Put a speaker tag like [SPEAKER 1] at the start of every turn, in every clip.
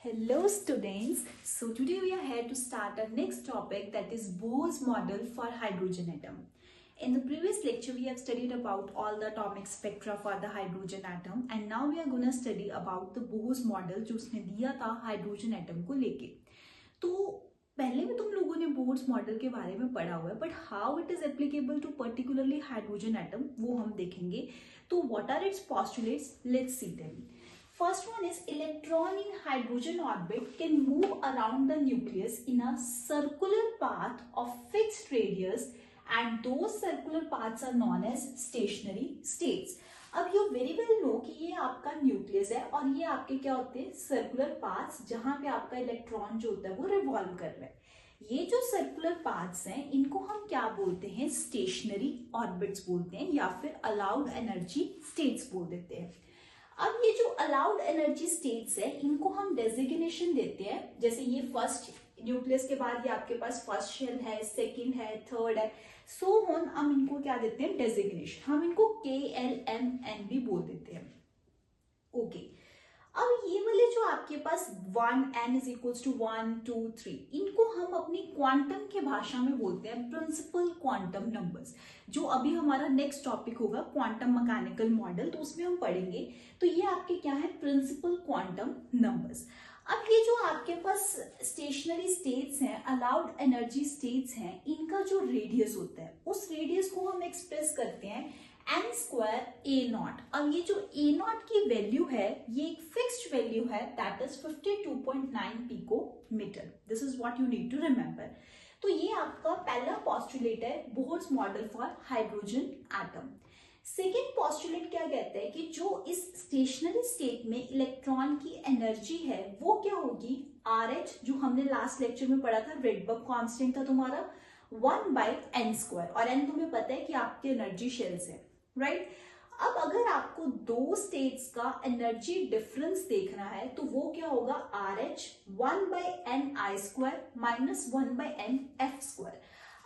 [SPEAKER 1] Hello students, so today we are here to start our next topic, that is Bohr's model for hydrogen atom. In the previous lecture we have studied about all the atomic spectra for the hydrogen atom and now we are going to study about the Bohr's model जो उसने दिया था hydrogen atom को लेके. तो पहले भी तुम लोगों ने बोर्स मॉडल के बारे में पढ़ा हुआ है, but how it is applicable to particularly hydrogen atom वो हम देखेंगे. तो what are its postulates, let's see them. First one is electron in hydrogen orbit can move around the nucleus in a circular path of fixed radius and those circular paths are known as stationary states. अब you very well know कि ये आपका nucleus है और ये आपके क्या होते हैं सर्कुलर पाथ्स जहां पे आपका इलेक्ट्रॉन जो होता है वो रिवॉल्व कर रहा है. ये जो सर्कुलर पाथ्स हैं इनको हम क्या बोलते हैं, स्टेशनरी ऑर्बिट्स बोलते हैं या फिर अलाउड एनर्जी स्टेट्स बोल देते हैं. अब ये जो अलाउड एनर्जी स्टेट्स है इनको हम डेजिग्नेशन देते हैं. जैसे ये फर्स्ट न्यूक्लियस के बाद ये आपके पास फर्स्ट शेल है, सेकंड है, थर्ड है, सो ऑन. हम इनको क्या देते हैं, डेजिग्नेशन. हम इनको KLMN भी बोल देते हैं. ओके, अब ये वाले जो आपके पास 1 n इज इक्वल्स टू 1 2 3 इनको हम अपनी क्वांटम के भाषा में बोलते हैं प्रिंसिपल क्वांटम नंबर्स. जो अभी हमारा नेक्स्ट टॉपिक होगा क्वांटम मैकेनिकल मॉडल, तो उसमें हम पढ़ेंगे. तो ये आपके क्या है, प्रिंसिपल क्वांटम नंबर्स. अब ये जो आपके पास स्टेशनरी स्टेट्स हैं, अलाउड एनर्जी स्टेट्स हैं, इनका जो रेडियस होता है उस रेडियस को हम एक्सप्रेस करते हैं n² A0. अब ये जो A0 की वैल्यू है ये एक फिक्स्ड वैल्यू है, that is 52.9 picometer. This is what you need to remember. तो ये आपका पहला पोस्टुलेट है Bohr's model for hydrogen atom. Second postulate क्या कहता है कि जो इस स्टेशनरी स्टेट में इलेक्ट्रॉन की एनर्जी है वो क्या होगी, RH, जो हमने लास्ट लेक्चर में पढ़ा था, रेडबर्ग कांस्टेंट था तुम्हारा 1/n². और n तुम्हें पता है कि आपके एनर्जी शेल्स है, राइट. अब अगर आपको दो स्टेट्स का एनर्जी डिफरेंस देखना है तो वो क्या होगा, RH 1/ni² माइनस 1/nf².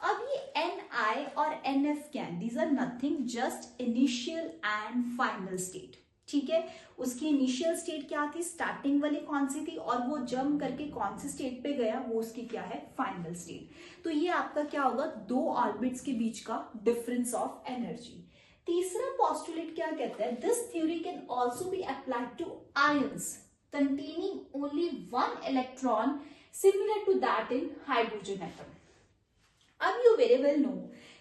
[SPEAKER 1] अब ये ni और nf क्या है, these are nothing just initial and final state. ठीक है, उसकी इनिशियल स्टेट क्या थी, स्टार्टिंग वाली कौन सी थी, और वो जंप करके कौन सी स्टेट पे गया वो उसकी क्या है, फाइनल स्टेट. तो ये आपका क्या होगा, दो ऑर्बिट्स के बीच का डिफरेंस ऑफ एनर्जी. तीसरा पोस्टुलेट क्या कहता है, this theory can also be applied to ions containing only one electron similar to that in hydrogen atom. अब यू वेरी वेल नो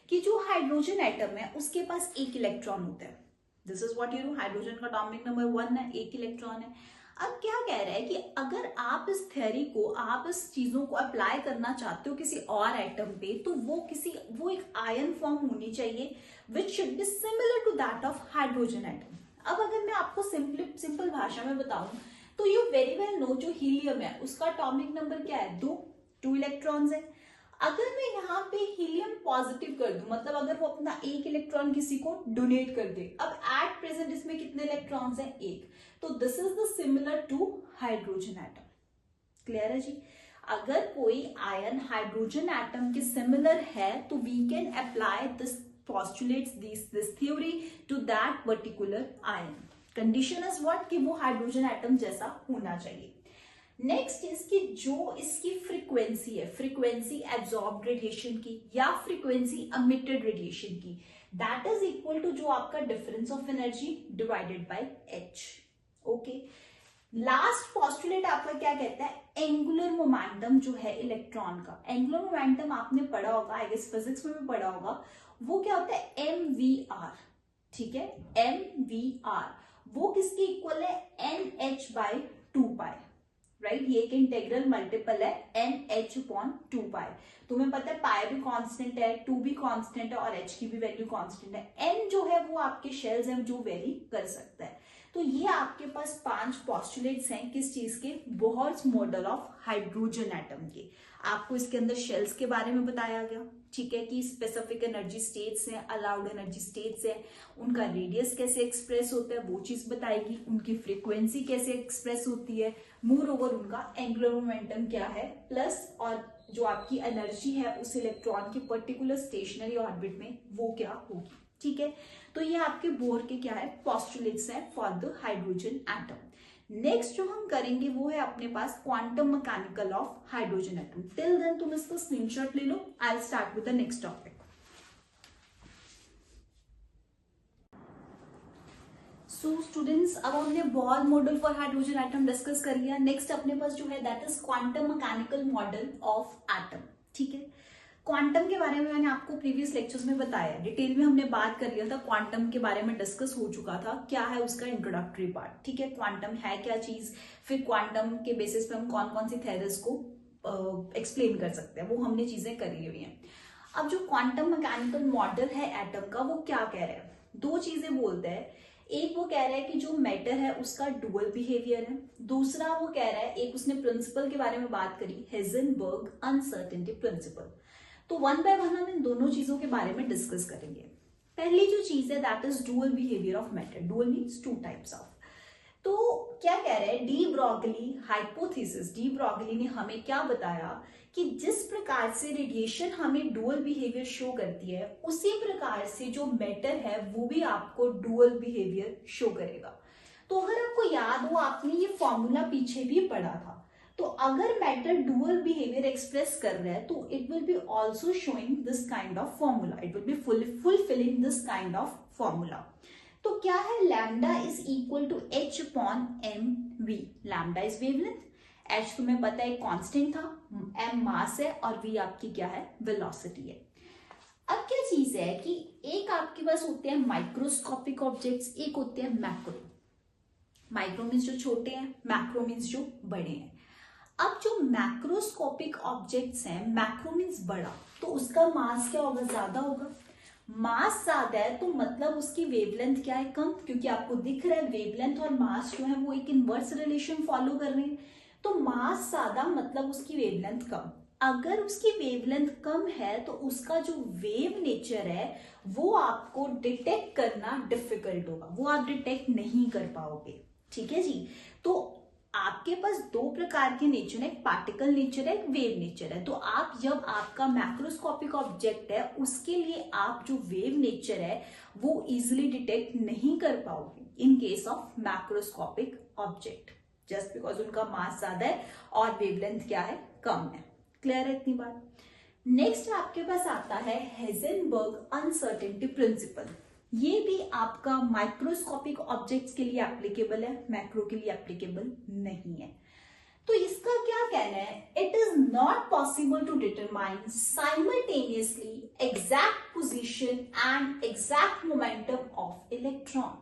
[SPEAKER 1] कि जो हाइड्रोजन एटम है उसके पास एक इलेक्ट्रॉन होता है. This is what you know, hydrogen का atomic number 1 है, एक इलेक्ट्रॉन है. अब क्या कह रहा है कि अगर आप इस थ्योरी को, आप इस चीजों को अप्लाई करना चाहते हो किसी और एटम पे, तो वो एक आयन फॉर्म होनी चाहिए which should be similar to that of hydrogen atom. अब अगर मैं आपको सिंपल भाषा में बताऊं तो यू वेरी वेल नो जो हीलियम है उसका एटॉमिक नंबर क्या है, 2 इलेक्ट्रॉन्स है. अगर मैं यहाँ पे हीलियम पॉजिटिव कर दूं, मतलब अगर वो अपना एक इलेक्ट्रॉन किसी को डोनेट कर दे, अब एट प्रेजेंट इसमें कितने इलेक्ट्रॉन्स हैं, एक. तो this is the similar to hydrogen atom. Clear है जी. अगर कोई आयन हाइड्रोजन एटम के सिमिलर है तो we can apply this postulates this theory to that particular ion. Condition is what, कि वो हाइड्रोजन एटम जैसा होना चाहिए. नेक्स्ट इसकी जो इसकी फ्रीक्वेंसी है, फ्रीक्वेंसी एब्जॉर्ब्ड रेडिएशन की या फ्रीक्वेंसी एमिटेड रेडिएशन की, दैट इज इक्वल टू जो आपका difference of energy divided by h. Okay, last postulate आपका क्या कहता है, एंगुलर मोमेंटम जो है इलेक्ट्रॉन का. एंगुलर मोमेंटम आपने पढ़ा होगा, आई गेस फिजिक्स में भी पढ़ा होगा. वो क्या होता है, mvr. ठीक है, mvr वो किसके इक्वल है, nh/2π. राइट, ये एक इंटेग्रल मल्टीपल है nh/2π. तुम्हें पता है पाई भी कांस्टेंट है, 2 भी कांस्टेंट है और h की भी वैल्यू कांस्टेंट है. n जो है वो आपके शेल्स हैं जो वेरी कर सकता है. तो ये आपके पास 5 पोस्टुलेट्स हैं किस चीज के, बोह्रस मॉडल ऑफ हाइड्रोजन एटम के. आपको इसके अंदर शेल्स के बारे में बताया गया, ठीक है, कि स्पेसिफिक एनर्जी स्टेट्स हैं, अलाउड एनर्जी स्टेट्स हैं, उनका रेडियस कैसे एक्सप्रेस होता है वो चीज बताएगी, उनकी फ्रीक्वेंसी कैसे एक्सप्रेस होती है, मोर ओवर उनका एंगुलर मोमेंटम क्या है, प्लस और जो आपकी एनर्जी है उस इलेक्ट्रॉन की पर्टिकुलर स्टेशनरी ऑर्बिट में वो क्या होगी. ठीक है, तो ये आपके बोर के क्या है, पोस्टुलेट्स हैं for the hydrogen atom. Next जो हम करेंगे वो है अपने पास quantum mechanical of hydrogen atom. Till then तुम इसको स्क्रीनशॉट ले लो, I will start with the next topic. So students, अब हमने Bohr model for hydrogen atom discuss कर लिया। नेक्स्ट अपने पास जो है that is quantum mechanical model of atom. ठीक है, क्वांटम के बारे में मैंने आपको प्रीवियस लेक्चर्स में बताया, डिटेल में हमने बात कर लिया था, क्वांटम के बारे में डिस्कस हो चुका था, क्या है उसका इंट्रोडक्टरी पार्ट। ठीक है, क्वांटम है क्या चीज, फिर क्वांटम के बेसिस पे हम कौन कौन सी थेरीज को एक्सप्लेन कर सकते हैं, वो हमने चीजें करी हुई हैं। अब जो क्वांटम मैकेनिकल मॉडल है एटम का, वो क्या कह रहे हैं, दो चीजें बोलते हैं। एक वो कह रहा है कि जो मैटर है उसका डुअल बिहेवियर है, दूसरा वो कह रहा है, एक उसने प्रिंसिपल के बारे में बात करी, हेजनबर्ग अनसर्टेनिटी प्रिंसिपल। तो वन बाय वन हम इन दोनों चीजों के बारे में डिस्कस करेंगे। पहली जो चीज है that is dual behaviour of matter. Dual means two types of. तो क्या कह रहे हैं, de Broglie hypothesis, de Broglie ने हमें क्या बताया कि जिस प्रकार से रेडिएशन हमें डुअल बिहेवियर शो करती है, उसी प्रकार से जो मैटर है वो भी आपको डुअल बिहेवियर शो करेगा। तो अगर आपको याद हो, आपने ये फॉर्मूला पीछे भी पढ़ा था। तो अगर मैटर डुअल बिहेवियर एक्सप्रेस कर रहा है तो it will be also showing this kind of formula, it will be fulfilling this kind of formula. तो क्या है, lambda is equal to h upon m v. Lambda is wavelength, h तुम्हें पता है कांस्टेंट था, एम मास है और we आपकी क्या है, वेलोसिटी है। अब क्या चीज है कि एक आपके पास होते हैं माइक्रोस्कोपिक ऑब्जेक्ट्स, एक होते हैं मैक्रो। माइक्रो मीन्स जो छोटे हैं, मैक्रो मीन्स जो बड़े हैं। अब जो मैक्रोस्कोपिक ऑब्जेक्ट्स हैं, मैक्रो मीन्स बड़ा, तो उसका मास क्या होगा, ज्यादा होगा। मास ज्यादा है तो मतलब उसकी वेवलेंथ क्या है, कम, क्योंकि आपको दिख रहा है वेवलेंथ और मास जो है वो एक इनवर्स रिलेशन फॉलो कर रहे हैं। तो मास ज्यादा मतलब उसकी वेवलेंथ कम। अगर उसकी वेवलेंथ कम है तो उसका जो वेव नेचर है वो आपको डिटेक्ट करना डिफिकल्ट होगा, वो आप डिटेक्ट नहीं कर पाओगे। ठीक है जी, तो आपके पास दो प्रकार के नेचर है, एक पार्टिकल नेचर है, एक वेव नेचर है। तो आप जब आपका मैक्रोस्कोपिक ऑब्जेक्ट है उसके लिए आप जो वेव नेचर है वो इजिली डिटेक्ट नहीं कर पाओगे in case of macroscopic object, just because उनका मास ज्यादा है और वेवलेंथ क्या है, कम है। क्लियर है इतनी बात। नेक्स्ट आपके पास आता है हेजनबर्ग अनसर्टेनिटी प्रिंसिपल। ये भी आपका माइक्रोस्कोपिक ऑब्जेक्ट्स के लिए एप्लीकेबल है, मैक्रो के लिए एप्लीकेबल नहीं है। तो इसका क्या कहना है, it is not possible to determine simultaneously exact position and exact momentum of electron.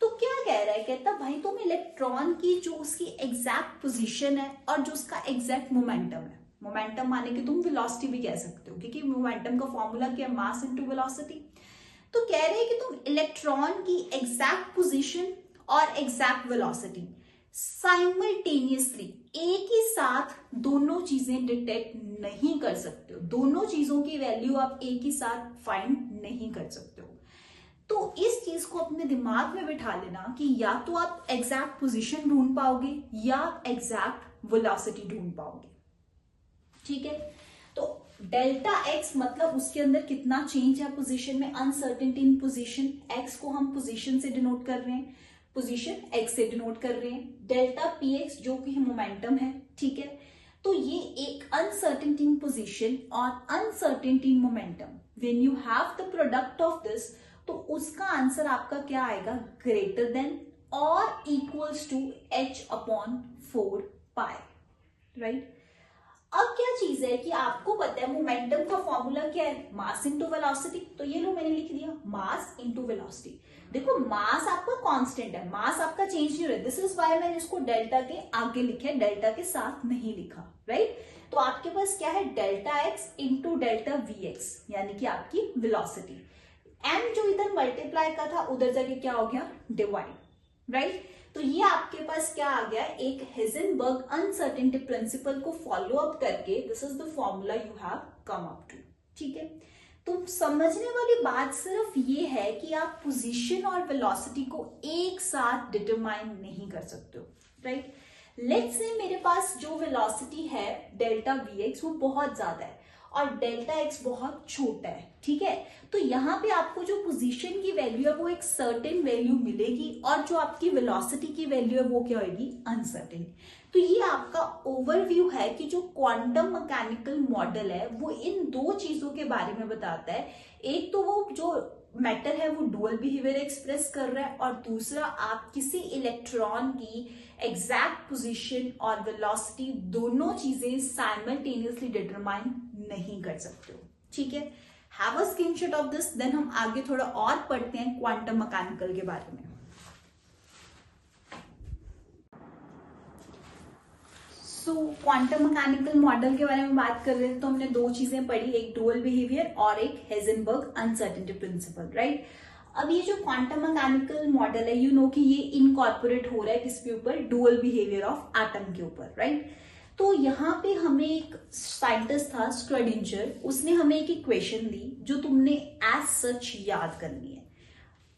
[SPEAKER 1] तो क्या कह रहा है, कहता भाई तुम इलेक्ट्रॉन की जो उसकी एग्जैक्ट पोजीशन है और जो उसका एग्जैक्ट मोमेंटम है, मोमेंटम माने कि तुम वेलोसिटी भी कह सकते हो, क्योंकि मोमेंटम का फॉर्मूला क्या है, मास इनटू वेलोसिटी। तो कह रहे हैं कि तुम इलेक्ट्रॉन की एग्जैक्ट पोजीशन और एग्जैक्ट वेलोसिटी साइमल्टेनियसली एक ही साथ दोनों चीजें डिटेक्ट नहीं कर सकते हो, दोनों चीजों की वैल्यू आप एक ही साथ फाइंड नहीं कर सकते हो। तो इस चीज को अपने दिमाग में बिठा लेना कि या तो आप एग्जैक्ट पोजीशन ढूंढ पाओगे या एग्जैक्ट वेलोसिटी ढूंढ पाओगे। ठीक है, तो डेल्टा एक्स मतलब उसके अंदर कितना चेंज है पोजीशन में, अनसर्टेनिटी इन पोजीशन। एक्स को हम पोजीशन से डिनोट कर रहे हैं, पोजीशन एक्स से डिनोट कर रहे हैं। डेल्टा पी एक्स जो कि मोमेंटम है। ठीक है, तो ये एक अनसर्टेनिटी इन पोजीशन और uncertainty in momentum, when you have the product of this, तो उसका आंसर आपका क्या आएगा, ग्रेटर देन और equals to h upon 4 pi. Right, अब क्या चीज है कि आपको पता है मोमेंटम का फॉर्मूला क्या है, मास इनटू वेलोसिटी। तो ये लो मैंने लिख दिया, मास इनटू वेलोसिटी। देखो मास आपका कांस्टेंट है, मास आपका चेंज नहीं हो रहा है, दिस इज व्हाई मैंने इसको डेल्टा के आगे लिखा है, डेल्टा के साथ नहीं लिखा। राइट, तो आपके पास क्या है, delta x into delta we x, यानी कि आपकी वेलोसिटी। एम जो इधर मल्टीप्लाई का था उधर जाके क्या हो गया, डिवाइड। राइट, तो ये आपके पास क्या आ गया, एक हेजनबर्ग अनसर्टेनिटी प्रिंसिपल को फॉलो अप करके this is the formula you have come up to. ठीक है, तो समझने वाली बात सिर्फ ये है कि आप पोजीशन और वेलोसिटी को एक साथ डिटरमाइन नहीं कर सकते हो। राइट, लेट्स से मेरे पास जो वेलोसिटी है डेल्टा वी एक्स वो बहुत ज्यादा है और डेल्टा एक्स बहुत छोटा है, ठीक है। तो यहाँ पे आपको जो पोजीशन की वैल्यू है वो एक सर्टेन वैल्यू मिलेगी और जो आपकी वेलोसिटी की वैल्यू है वो क्या होगी, अनसर्टेन। तो ये आपका ओवरव्यू है कि जो क्वांटम मैकेनिकल मॉडल है वो इन दो चीजों के बारे में बताता है। एक तो वो जो मैटर है वो डुअल बिहेवियर एक्सप्रेस कर रहा है और दूसरा आप किसी इलेक्ट्रॉन की एग्जैक्ट पोजीशन और वेलोसिटी दोनों चीजें साइमल्टेनियसली डिटरमाइन नहीं कर सकते हो, ठीक है। Have a screenshot of this, then हम आगे थोड़ा और पढ़ते हैं क्वांटम मैकेनिकल के बारे में। सो क्वांटम मैकेनिकल मॉडल के बारे में बात कर रहे थे तो हमने दो चीजें पढ़ी, एक डुअल बिहेवियर और एक हेजनबर्ग अनसर्टेनिटी प्रिंसिपल, राइट। अब ये जो क्वांटम मैकेनिकल मॉडल है यू नो कि ये इनकॉर्पोरेट हो रहा है किसके ऊपर, डुअल बिहेवियर ऑफ एटम के ऊपर, राइट। तो यहाँ पे हमें एक साइंटिस्ट था स्क्रोडिंजर, उसने हमें एक इक्वेशन दी जो तुमने एज सच याद करनी है।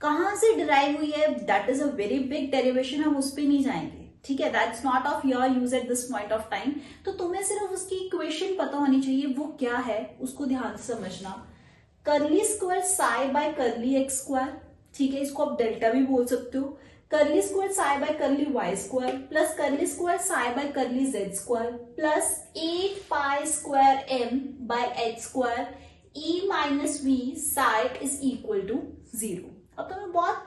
[SPEAKER 1] कहां से डिराइव हुई है that is a very big derivation, हम उस पर नहीं जाएंगे, ठीक है। That's not of your use at this point of time. तो तुम्हें सिर्फ उसकी इक्वेशन पता होनी चाहिए, वो क्या है उसको ध्यान से समझना। Curly square psi by curly x square, ठीक है, इसको आप डेल्टा भी बोल सकते हो। Curly square psi by curly y square plus curly square psi by curly z square plus 8 pi square m by h square E minus V psi is equal to 0। अब तुम्हें बहुत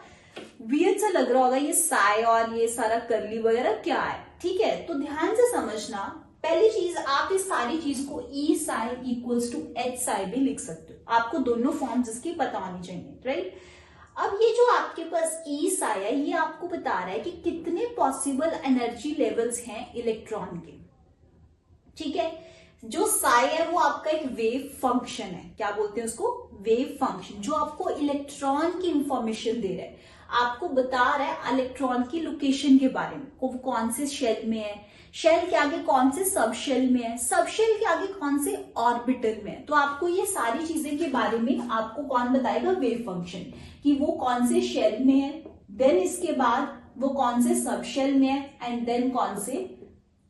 [SPEAKER 1] वियर्ड सा लग रहा होगा ये साई और ये सारा कर्ली वगैरह क्या है, ठीक है। तो ध्यान से समझना, पहली चीज आप इस सारी चीज को E psi equals to H psi भी लिख सकते हो, आपको दोनों फॉर्म्स इसकी पता होनी चाहिए, राइट। अब ये जो आपके पास ई साई है ये आपको बता रहा है कि कितने पॉसिबल एनर्जी लेवल्स हैं इलेक्ट्रॉन के, ठीक है। जो साई है वो आपका एक वेव फंक्शन है, क्या बोलते हैं उसको, वेव फंक्शन, जो आपको इलेक्ट्रॉन की इंफॉर्मेशन दे रहा है, आपको बता रहा है इलेक्ट्रॉन की लोकेशन के बारे में, वो कौन से शेल में है, शेल के आगे कौन से सब शेल में है, सब शेल के आगे कौन से ऑर्बिटल में है। तो आपको ये सारी चीजें के बारे में आपको कौन बताएगा, वेव फंक्शन, कि वो कौन से शेल में है, देन इसके बाद वो कौन से सब शेल में है एंड देन कौन से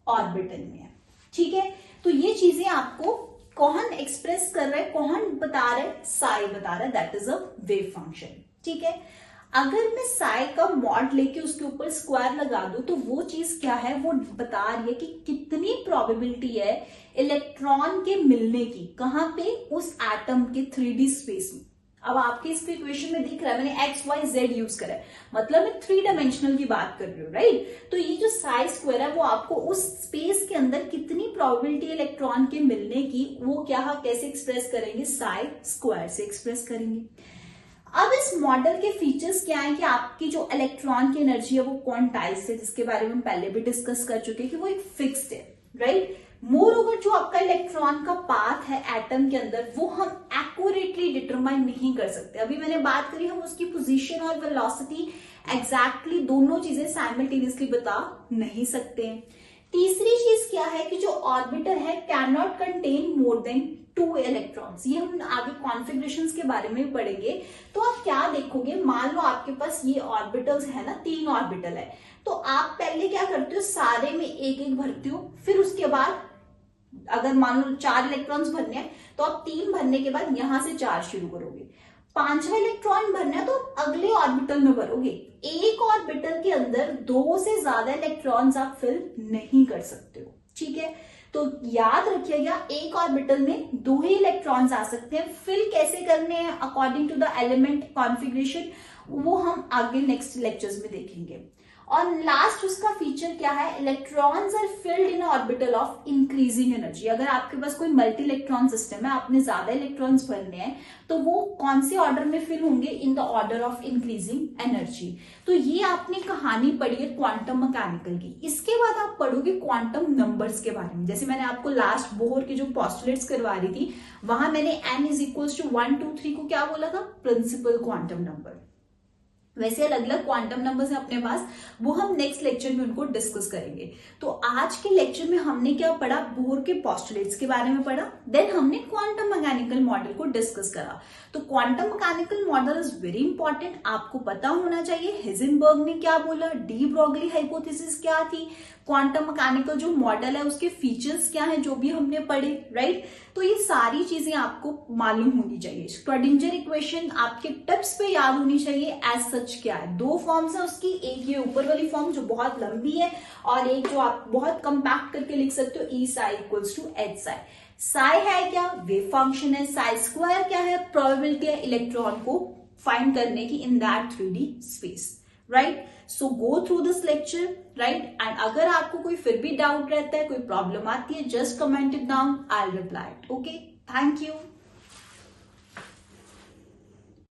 [SPEAKER 1] ऑर्बिटल में है, ठीक है। तो ये चीजें आपको कौन एक्सप्रेस कर रहा है, कौन बता रहा है, साई बता रहा है, that is a wave function, ठीक है। अगर मैं साई का मॉड लेके उसके ऊपर स्क्वायर लगा दूं तो वो चीज क्या है, वो बता रही है कि कितनी प्रोबेबिलिटी है इलेक्ट्रॉन के मिलने की, कहां पे, उस एटम के 3D स्पेस में। अब आपके इस इक्वेशन में दिख रहा है मैंने एक्स वाई जेड यूज करा है, मतलब मैं 3 डायमेंशनल की बात कर रही हूँ, राइट। तो ये जो साई स्क्वायर है वो आपको उस स्पेस के अंदर कितनी प्रोबेबिलिटी इलेक्ट्रॉन के मिलने की, वो क्या कैसे एक्सप्रेस करेंगे, साई स्क्वायर से एक्सप्रेस करेंगे। अब इस मॉडल के फीचर्स क्या है कि आपकी जो इलेक्ट्रॉन की एनर्जी है वो क्वांटाइज्ड है, जिसके बारे में हम पहले भी डिस्कस कर चुके हैं कि वो एक फिक्स्ड है, राइट। मोर ओवर जो आपका इलेक्ट्रॉन का पाथ है एटम के अंदर वो हम एक्यूरेटली डिटरमाइन नहीं कर सकते। अभी मैंने बात करी, हम उसकी पोजीशन और वेलोसिटी एग्जैक्टली दोनों चीजें साइमल्टेनियसली बता नहीं सकते। तीसरी चीज क्या है कि जो ऑर्बिटर है can not contain more than 2 electrons. ये हम आगे कॉन्फ़िगरेशंस के बारे में पढ़ेंगे। तो आप क्या देखोगे, मान लो आपके पास ये ऑर्बिटल्स है ना, 3 ऑर्बिटल है, तो आप पहले क्या करते हो, सारे में एक एक भरते हो, फिर उसके बाद अगर मान लो 4 इलेक्ट्रॉन्स भरने हैं तो आप 3 भरने के बाद यहां से 4 शुरू करोगे। 5वां इलेक्ट्रॉन भरना है तो अगले ऑर्बिटल में भरोगे। एक ऑर्बिटल के अंदर 2 से ज्यादा इलेक्ट्रॉन्स आप फिल नहीं कर सकते हो, ठीक है। तो याद रखिएगा एक ऑर्बिटल में 2 ही इलेक्ट्रॉन्स आ सकते हैं। फिल कैसे करने हैं according to the element configuration, वो हम आगे नेक्स्ट लेक्चर्स में देखेंगे। और लास्ट उसका फीचर क्या है, electrons are filled in orbital of increasing energy. अगर आपके पास कोई मल्टी इलेक्ट्रॉन सिस्टम है, आपने ज्यादा इलेक्ट्रॉन्स भरने हैं, तो वो कौन से ऑर्डर में फिल होंगे, in the order of increasing energy. तो ये आपने कहानी पढ़ी है क्वांटम मैकेनिकल की। इसके बाद आप पढ़ोगे क्वांटम नंबर्स के बारे में। जैसे मैंने आपको लास्ट बोहर की जो पोस्टुलेट्स करवा रही थी, वहां मैंने n = 1 2 3 को क्या बोला था, प्रिंसिपल क्वांटम नंबर। वैसे अलग अलग क्वांटम नंबर्स हैं अपने पास, वो हम नेक्स्ट लेक्चर में उनको डिस्कस करेंगे। तो आज के लेक्चर में हमने क्या पढ़ा, बोर के पोस्टुलेट्स के बारे में पढ़ा, देन हमने क्वांटम मैकेनिकल मॉडल को डिस्कस करा। तो quantum mechanical model is very important, आपको पता होना चाहिए हिजेनबर्ग ने क्या बोला, डी ब्रोगली हाइपोथेसिस क्या थी, क्वांटम मैकेनिकल जो मॉडल है उसके फीचर्स क्या हैं जो भी हमने पढ़े, राइट। तो ये सारी चीजें आपको मालूम होनी चाहिए। श्रोडिंगर इक्वेशन आपके टिप्स पे याद होनी चाहिए। एज सच क्या है, दो फॉर्म्स है उसकी, एक ये ऊपर वाली फॉर्म जो बहुत लंबी है और एक जो आप बहुत कंपैक्ट करके लिख सकते हो, E psi equals to H psi. Psi है क्या, वेव फंक्शन है, साई स्क्वायर क्या है, प्रोबेबिलिटी है इलेक्ट्रॉन को फाइंड करने की in that 3D space, right. So go through this lecture, right, and अगर आपको कोई फिर भी डाउट रहता है, कोई प्रॉब्लम आती है, just comment it down, I will reply. Okay, thank you.